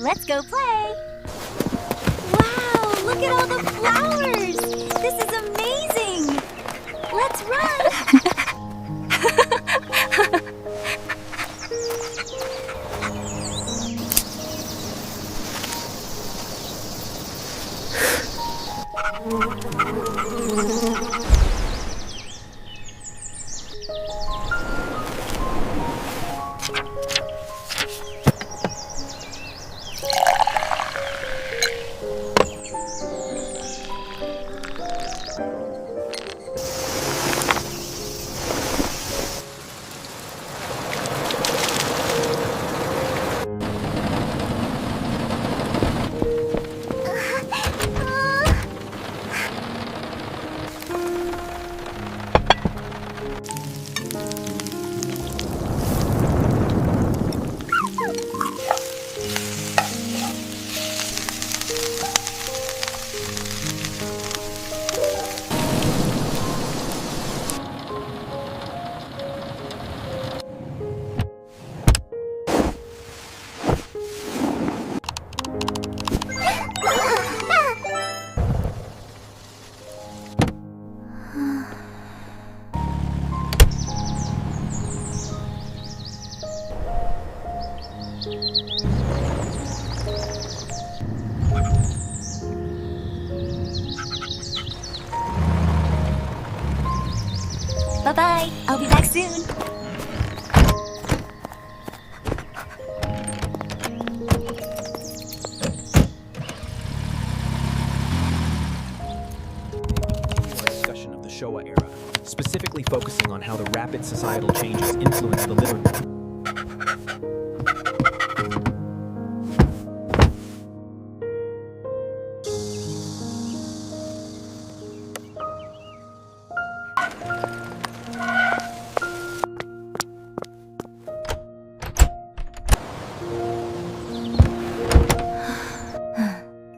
Let's go play! Wow, look at all the flowers! This is amazing! Let's run! Bye-bye. I'll be back soon. Discussion of the Showa era, specifically focusing on how the rapid societal changes influence the literature.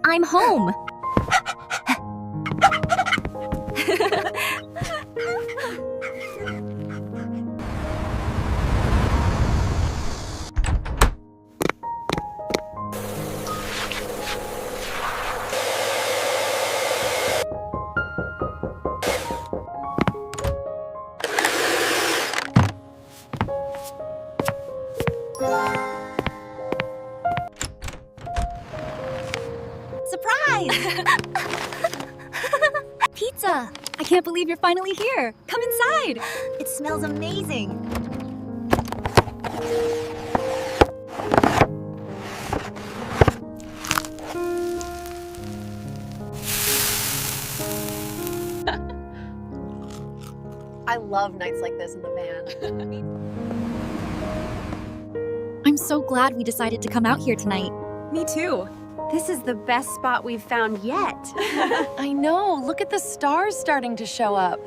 I'm home. Surprise! Pizza! I can't believe you're finally here. Come inside. It smells amazing. I love nights like this in the van. I'm so glad we decided to come out here tonight. Me too. This is the best spot we've found yet. I know. Look at the stars starting to show up.